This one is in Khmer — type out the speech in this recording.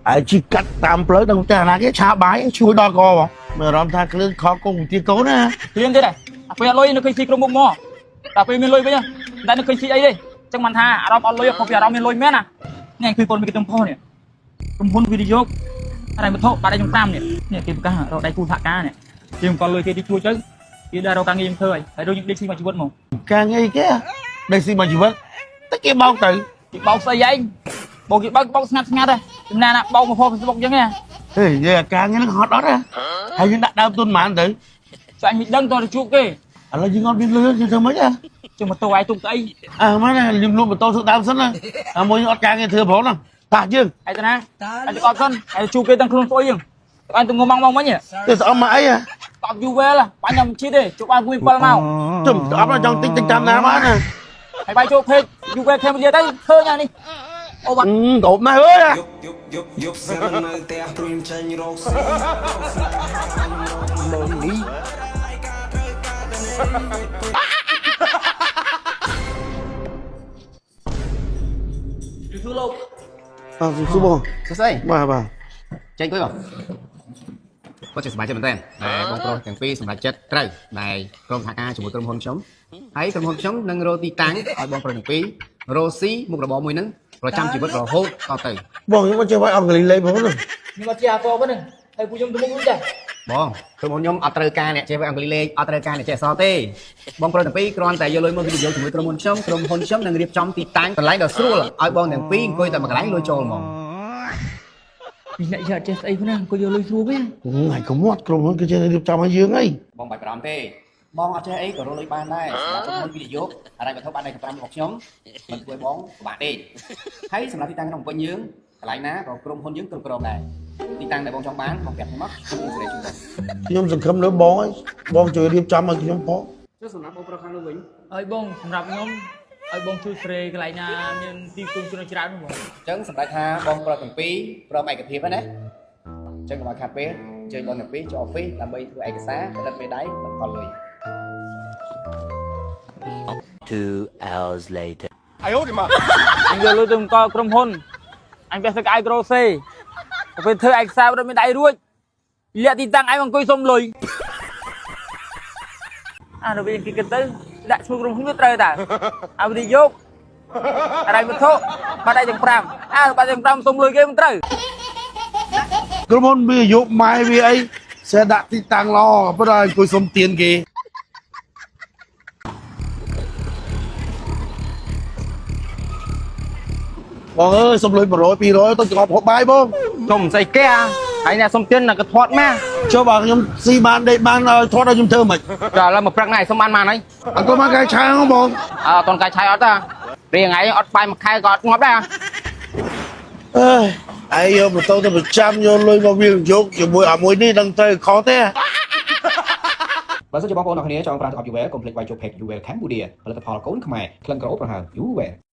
ai chỉ cắt tam plớ đồng ta là cái chả bái chui đo co mà rong tha cứ khó cùng tí cố nè ឃ្លៀងទៀតពេលអត់លុយនៅឃើញស៊ីក្រុមមុខមកតែពេលមានលុយវិញតែនៅឃើញស៊ីអីទេចឹងមិនថាអារម្មណ៍អត់លុយព្រោះពីអារម្មណ៍មានលុយមែនណានេះគឺកូនមានក្រុមផុសនេះក្រុមហ៊ុនវិនិយោគอะไรវត្ថុបាត់ឯខ្ញុំ5នេះគេប្រកាសរកដៃគូសហការនេះគេមិនក៏លុយគេទីជួយទៅគេដែររកការងារខ្ញុំធ្វើហើយដូចខ្ញុំដេកស៊ីមកជីវិតមក càng ngay kia đây xin mà chỉ vâng tất kia bao tử គេបោកស្អីឯងបោកគេបើកបោកស្ងាត់ទេចំណាណាបោកមកផុស Facebook ចឹងណា thế giờ càng ngay nó hot đó ra hay những đặt đau tuôn màn tử ស្អញមិនដឹងតើជួបគេ à là gì ngon biết lứa như thế mấy à ជុំម៉ូតូឯងទុកស្អី à má này liêm luôn mà tôi sự đau sân này à mỗi những càng ngay thừa phố nè ta chứ ឯទៅណាឯទៅអត់សិនឯជួបគេទាំងខ្លួនស្អុយចឹងឯងទៅងំមកមិញ thế sao mà ấy à តបយូរវេលបាញ់ខ្ញុំឈីទេជួបបានមួយ7មក chùm ấp nó trong tinh tinh trăm nào má nè ហើយបាយចូលពេកយូរវេលខេមលាទៅឃើញអានេះអូបាត់ cột này ơi à Dục xe lần nơi tè tùm chanh rô xe lộn đi Thứ lâu à su bò សួស្តី bà ចេញទៅគាត់ជាសមាជិកមែនតើដែលបងប្រុសទាំងពីរសម្រាប់ចិត្តត្រូវដែលក្រុមសហការជាមួយក្រុមហ៊ុនខ្ញុំហើយក្រុមហ៊ុនខ្ញុំនឹងរកទីតាំងឲ្យបងប្រុសទាំងពីររកស៊ីមុខរបរមួយហ្នឹងប្រចាំជីវិតរហូតតទៅ bò nhưng mà chưa phải ông người lấy bố rồi នេះមកជាអាកបហ្នឹងហើយពួកខ្ញុំទៅមុខវិញចា បងក្រុមហ៊ុនខ្ញុំអត់ត្រូវការអ្នកចេះវាអង់គ្លេសលេខអត់ត្រូវការអ្នកចេះអក្សរទេបងប្រុសទាំងពីរគ្រាន់តែយកលុយមកវិនិយោគជាមួយក្រុមហ៊ុនខ្ញុំនឹងរៀបចំទីតាំងកន្លែងដ៏ស្រួលឲ្យបងទាំងពីរអង្គុយតែមួយកន្លែងលុយចូលហ្មង ពីអ្នកចាចេះស្អីហ្នឹងអង្គុយយកលុយស្រួលវិញ ngày có mót cùng hơn cái trên này được trăm hai dương ấy បងបាច់បារម្ភទេបងអត់ចេះអីក៏រកលុយបានដែរសម្រាប់ក្រុមហ៊ុនវិនិយោគอะไรវត្ថុបានតែ5របស់ខ្ញុំមិនធ្វើបងពិបាកទេហើយសម្រាប់ទីតាំងក្នុងអង្គុយយើងកន្លែងណាក៏ក្រុមហ៊ុនយើងគ្រប់គ្រងដែរទីតាំងដែលបងចង់បានបងប្រាប់ខ្ញុំមកខ្ញុំនឹងសេរីជូនបង ខ្ញុំសង្ឃឹមលើបងឯងបងជួយរៀបចំឲ្យខ្ញុំផង ចុះសម្រាប់បងប្រុសខាងនោះវិញ ហើយបងសម្រាប់ខ្ញុំឲ្យបងជួយស្រេកន្លែងណាមានទីគុំច្រើនច្រើនហ្នឹងបង អញ្ចឹងសម្រាប់ថាបងប្រុសទាំងពីរព្រមឯកភាពហ្នឹងណាអញ្ចឹងកុំឲ្យខាត់ពេលជើញបងទាំងពីរចូលអอฟហ្វិសដើម្បីធ្វើឯកសារបិទមេដៃនិងខលលុយ 2 hours later. អញយកលុយទៅអង្គក្រុមហ៊ុនអញបេះទឹកឯក្រូសេពេលធ្វើឯកសាររត់មានដៃរួចលាក់ទីតាំងឯងអង្គុយសុំលុយអានៅវិញគេគិតទៅដាក់ឈ្មោះក្រុមហ៊ុនវាត្រូវតើឲ្យវិនិយោគอะไรវត្ថុបាត់ដៃទាំង5បាត់ទាំង5សុំលុយគេមិនត្រូវ ក្រុមហ៊ុនវាយកម៉ែវាអីsẽដាក់ទីតាំងល្អប៉ុន្តែអង្គុយសុំទានគេបងអើយសុំលុយ100 200ទៅចប់ហូបបាយបង សុំស្អីគេហើយអ្នកសុំទានក៏ធាត់មក ចុះបើខ្ញុំស៊ីបានដេកបានថតឲ្យខ្ញុំធ្វើមិន ចាឥឡូវមកព្រឹកណៃសុំបានមកហើយ អង្គុយមកកាយឆាងបង អត់តន់កាយឆៃអត់តារៀងថ្ងៃអត់បាយមួយខែក៏អត់ងាប់ដែរ អើយឯងយកម៉ូតូទៅប្រចាំយកលុយមកវាយកជាមួយអាមួយនេះដឹងទៅខុសទេ បើសិនជាបងប្អូនអរគ្នាចង់ប្រើទឹកអប់យូវែលកុំភ្លេចវាយចូល page យូវែល Cambodia ផលិតផលកូនខ្មែរក្លិនក្រអូបប្រហើមយូវែល